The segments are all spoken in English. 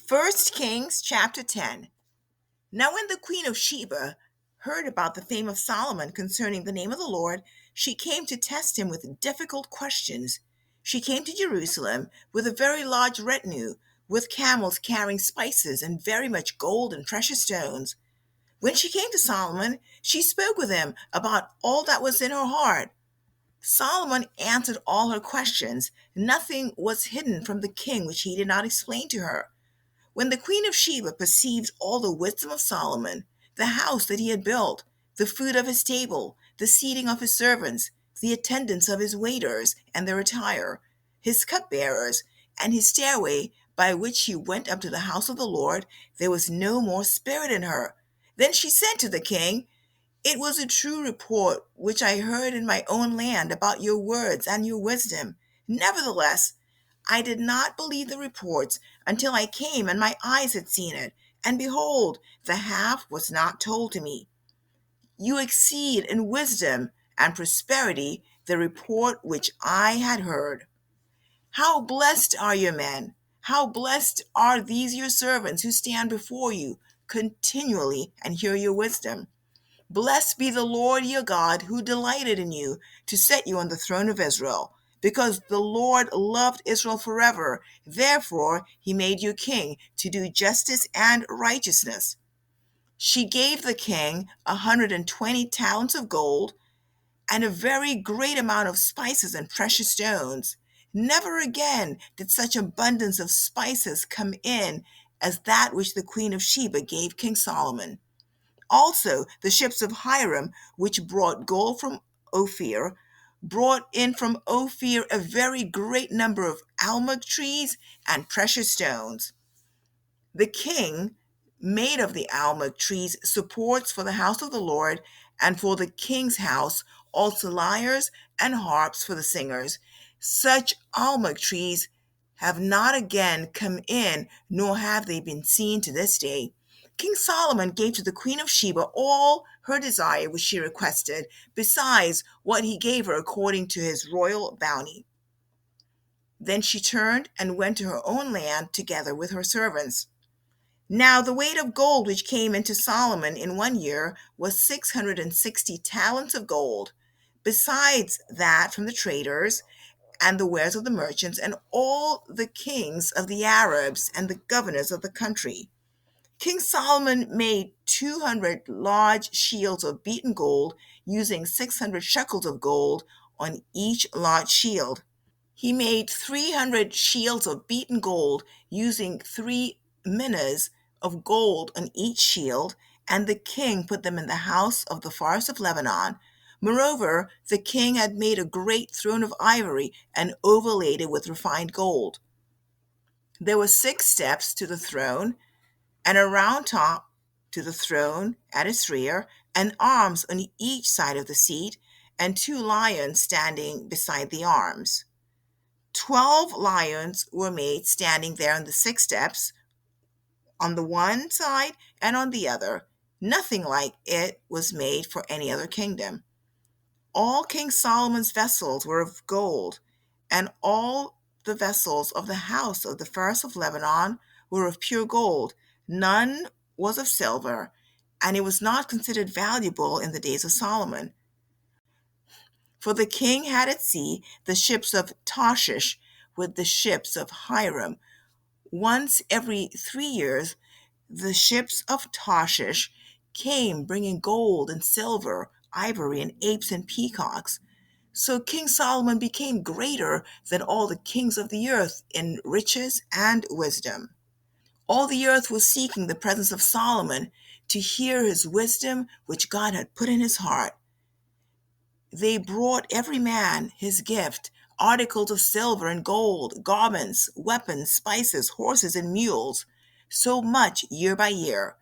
First Kings chapter 10. Now when the queen of Sheba heard about the fame of Solomon concerning the name of the Lord, she came to test him with difficult questions. She came to Jerusalem with a very large retinue, with camels carrying spices and very much gold and precious stones. When she came to Solomon, she spoke with him about all that was in her heart. Solomon answered all her questions. Nothing was hidden from the king which he did not explain to her. When the queen of Sheba perceived all the wisdom of Solomon, the house that he had built, the food of his table, the seating of his servants, the attendance of his waiters and their attire, his cupbearers, and his stairway by which he went up to the house of the Lord, there was no more spirit in her. Then she said to the king, "It was a true report which I heard in my own land about your words and your wisdom. Nevertheless, I did not believe the reports until I came and my eyes had seen it. And behold, the half was not told to me. You exceed in wisdom and prosperity the report which I had heard. How blessed are your men! How blessed are these your servants who stand before you continually and hear your wisdom. Blessed be the Lord your God, who delighted in you to set you on the throne of Israel, because the Lord loved Israel forever. Therefore, he made you king to do justice and righteousness." She gave the king 120 talents of gold and a very great amount of spices and precious stones. Never again did such abundance of spices come in as that which the queen of Sheba gave King Solomon. Also, the ships of Hiram, which brought gold from Ophir, brought in from Ophir a very great number of almug trees and precious stones. The king made of the almug trees supports for the house of the Lord and for the king's house, also lyres and harps for the singers. Such almug trees have not again come in, nor have they been seen to this day. King Solomon gave to the queen of Sheba all her desire which she requested, besides what he gave her according to his royal bounty. Then she turned and went to her own land together with her servants. Now the weight of gold which came into Solomon in 1 year was 660 talents of gold, besides that from the traders and the wares of the merchants and all the kings of the Arabs and the governors of the country. King Solomon made 200 large shields of beaten gold, using 600 shekels of gold on each large shield. He made 300 shields of beaten gold, using 3 minas of gold on each shield, and the king put them in the house of the forest of Lebanon. Moreover, the king had made a great throne of ivory and overlaid it with refined gold. There were 6 steps to the throne, and a round top to the throne at its rear, and arms on each side of the seat, and 2 lions standing beside the arms. 12 lions were made standing there on the 6 steps, on the one side and on the other. Nothing like it was made for any other kingdom. All King Solomon's vessels were of gold, and all the vessels of the house of the forest of Lebanon were of pure gold. None was of silver, and it was not considered valuable in the days of Solomon. For the king had at sea the ships of Tarshish with the ships of Hiram. Once every 3 years, the ships of Tarshish came bringing gold and silver, ivory, and apes and peacocks. So King Solomon became greater than all the kings of the earth in riches and wisdom. All the earth was seeking the presence of Solomon to hear his wisdom which God had put in his heart. They brought every man his gift, articles of silver and gold, garments, weapons, spices, horses, and mules, so much year by year.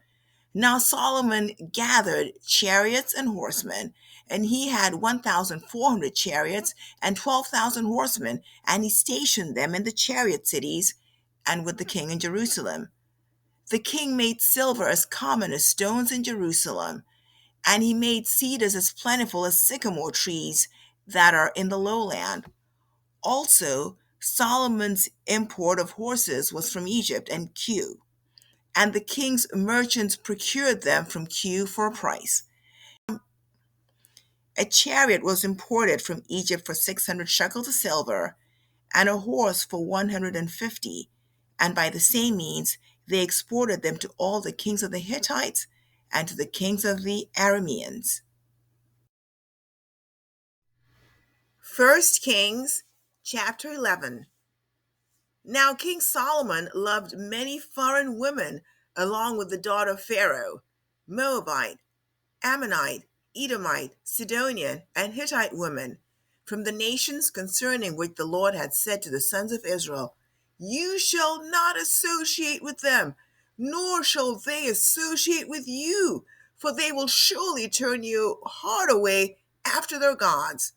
Now Solomon gathered chariots and horsemen, and he had 1,400 chariots and 12,000 horsemen, and he stationed them in the chariot cities and with the king in Jerusalem. The king made silver as common as stones in Jerusalem, and he made cedars as plentiful as sycamore trees that are in the lowland. Also, Solomon's import of horses was from Egypt and Kew. and the king's merchants procured them from Kue for a price. A chariot was imported from Egypt for 600 shekels of silver, and a horse for 150, and by the same means they exported them to all the kings of the Hittites and to the kings of the Arameans. 1 Kings chapter 11. Now King Solomon loved many foreign women along with the daughter of Pharaoh, Moabite, Ammonite, Edomite, Sidonian, and Hittite women, from the nations concerning which the Lord had said to the sons of Israel, "You shall not associate with them, nor shall they associate with you, for they will surely turn your heart away after their gods."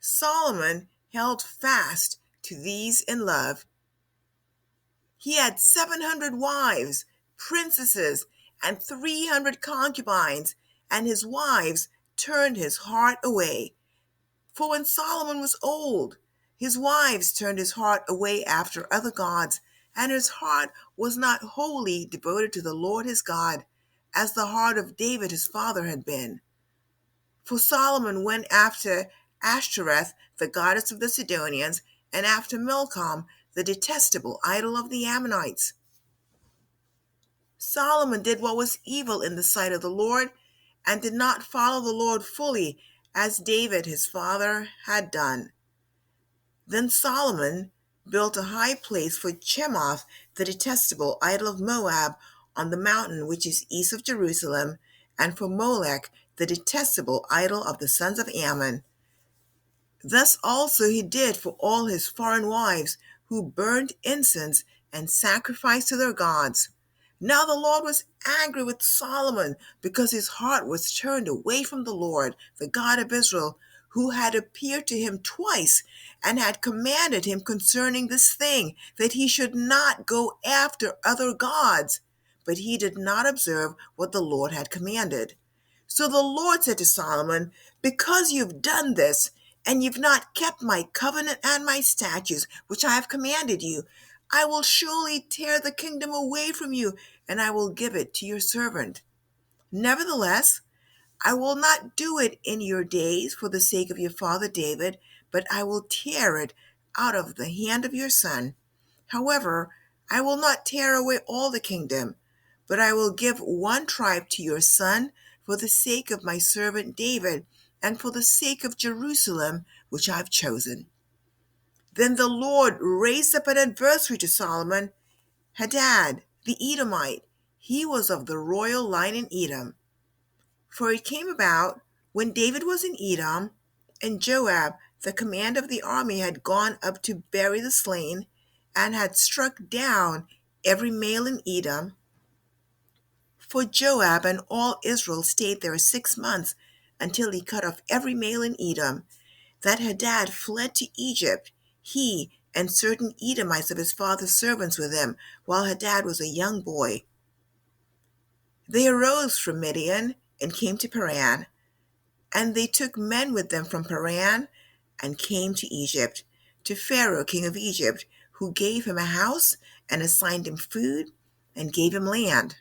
Solomon held fast to these in love. He had 700 wives, princesses, and 300 concubines, and his wives turned his heart away. For when Solomon was old, his wives turned his heart away after other gods, and his heart was not wholly devoted to the Lord his God, as the heart of David his father had been. For Solomon went after Ashtoreth, the goddess of the Sidonians, and after Milcom, the detestable idol of the Ammonites. Solomon did what was evil in the sight of the Lord, and did not follow the Lord fully, as David his father had done. Then Solomon built a high place for Chemoth, the detestable idol of Moab, on the mountain which is east of Jerusalem, and for Molech, the detestable idol of the sons of Ammon. Thus also he did for all his foreign wives, who burned incense and sacrificed to their gods. Now the Lord was angry with Solomon, because his heart was turned away from the Lord, the God of Israel, who had appeared to him twice, and had commanded him concerning this thing, that he should not go after other gods. But he did not observe what the Lord had commanded. So the Lord said to Solomon, "Because you've done this, and you've not kept my covenant and my statutes, which I have commanded you, I will surely tear the kingdom away from you, and I will give it to your servant. Nevertheless, I will not do it in your days for the sake of your father David, but I will tear it out of the hand of your son. However, I will not tear away all the kingdom, but I will give one tribe to your son for the sake of my servant David, and for the sake of Jerusalem, which I have chosen." Then the Lord raised up an adversary to Solomon, Hadad the Edomite. He was of the royal line in Edom. For it came about, when David was in Edom, and Joab, the commander of the army, had gone up to bury the slain, and had struck down every male in Edom. For Joab and all Israel stayed there 6 months, until he cut off every male in Edom, that Hadad fled to Egypt, he and certain Edomites of his father's servants with him, while Hadad was a young boy. They arose from Midian and came to Paran, and they took men with them from Paran and came to Egypt, to Pharaoh king of Egypt, who gave him a house and assigned him food and gave him land.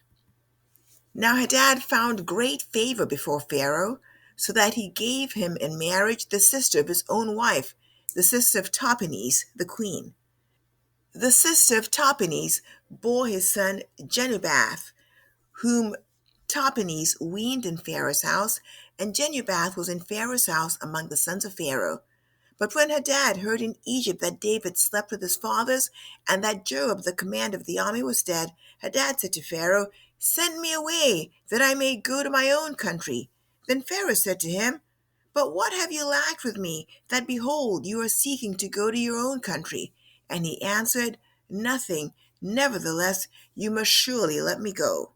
Now Hadad found great favor before Pharaoh, so that he gave him in marriage the sister of his own wife, the sister of Tahpenes, the queen. The sister of Tahpenes bore his son Genubath, whom Tahpenes weaned in Pharaoh's house, and Genubath was in Pharaoh's house among the sons of Pharaoh. But when Hadad heard in Egypt that David slept with his fathers, and that Joab, the commander of the army, was dead, Hadad said to Pharaoh, "Send me away, that I may go to my own country." Then Pharaoh said to him, "But what have you lacked with me, that behold, you are seeking to go to your own country?" And he answered, "Nothing. Nevertheless, you must surely let me go."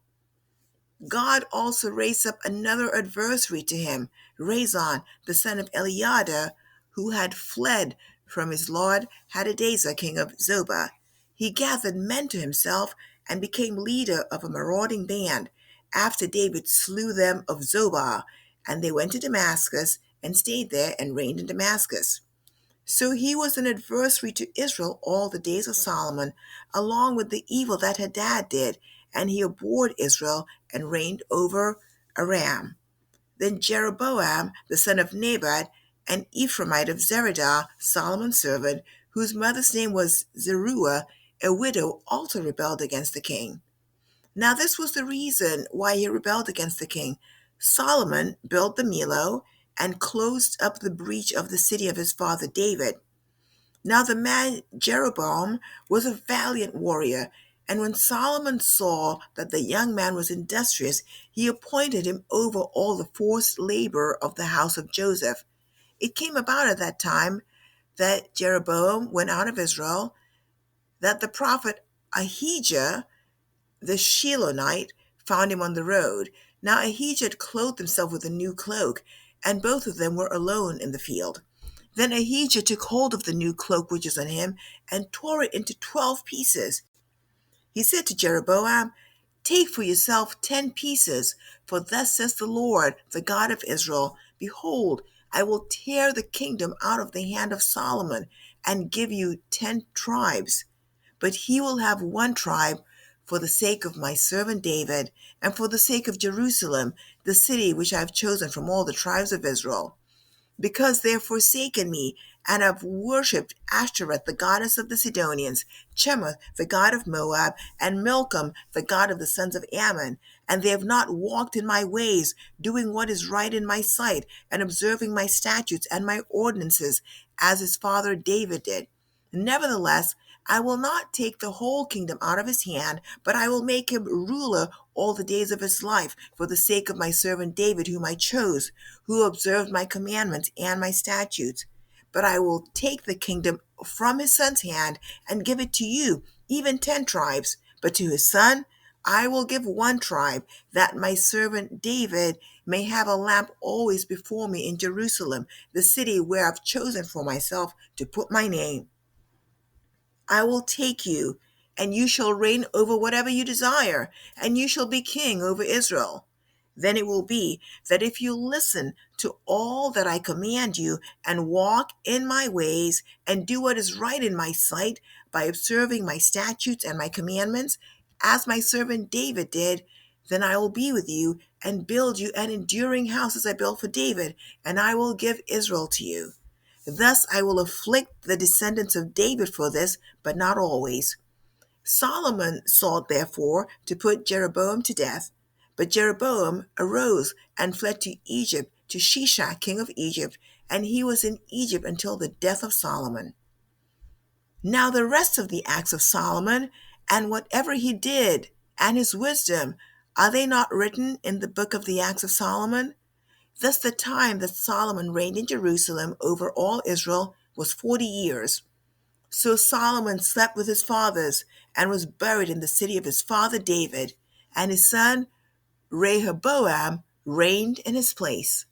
God also raised up another adversary to him, Rezon, the son of Eliada, who had fled from his lord Hadadezer, king of Zobah. He gathered men to himself and became leader of a marauding band, after David slew them of Zobah, and they went to Damascus and stayed there and reigned in Damascus. So he was an adversary to Israel all the days of Solomon, along with the evil that Hadad did, and he abhorred Israel and reigned over Aram. Then Jeroboam, the son of Nebat, an Ephraimite of Zeradah, Solomon's servant, whose mother's name was Zeruiah, a widow, also rebelled against the king. Now this was the reason why he rebelled against the king. Solomon built the Millo and closed up the breach of the city of his father David. Now the man Jeroboam was a valiant warrior, and when Solomon saw that the young man was industrious, he appointed him over all the forced labor of the house of Joseph. It came about at that time that Jeroboam went out of Israel, that the prophet Ahijah the Shilonite found him on the road. Now Ahijah had clothed himself with a new cloak, and both of them were alone in the field. Then Ahijah took hold of the new cloak which was on him, and tore it into 12 pieces. He said to Jeroboam, "Take for yourself 10 pieces, for thus says the Lord, the God of Israel, Behold, I will tear the kingdom out of the hand of Solomon, and give you 10 tribes. But he will have 1 tribe for the sake of my servant David, and for the sake of Jerusalem, the city which I have chosen from all the tribes of Israel. Because they have forsaken me, and have worshipped Ashtoreth, the goddess of the Sidonians, Chemoth, the god of Moab, and Milcom, the god of the sons of Ammon. And they have not walked in my ways, doing what is right in my sight, and observing my statutes and my ordinances, as his father David did. Nevertheless, I will not take the whole kingdom out of his hand, but I will make him ruler all the days of his life, for the sake of my servant David, whom I chose, who observed my commandments and my statutes. But I will take the kingdom from his son's hand and give it to you, even 10 tribes. But to his son I will give 1 tribe, that my servant David may have a lamp always before me in Jerusalem, the city where I've chosen for myself to put my name. I will take you, and you shall reign over whatever you desire, and you shall be king over Israel. Then it will be that if you listen to all that I command you, and walk in my ways, and do what is right in my sight, by observing my statutes and my commandments, as my servant David did, then I will be with you, and build you an enduring house as I built for David, and I will give Israel to you. Thus I will afflict the descendants of David for this, but not always." Solomon sought therefore to put Jeroboam to death, but Jeroboam arose and fled to Egypt, to Shishak king of Egypt, and he was in Egypt until the death of Solomon. Now the rest of the acts of Solomon, and whatever he did, and his wisdom, are they not written in the book of the acts of Solomon? Thus the time that Solomon reigned in Jerusalem over all Israel was 40 years. So Solomon slept with his fathers, and was buried in the city of his father David, and his son Rehoboam reigned in his place.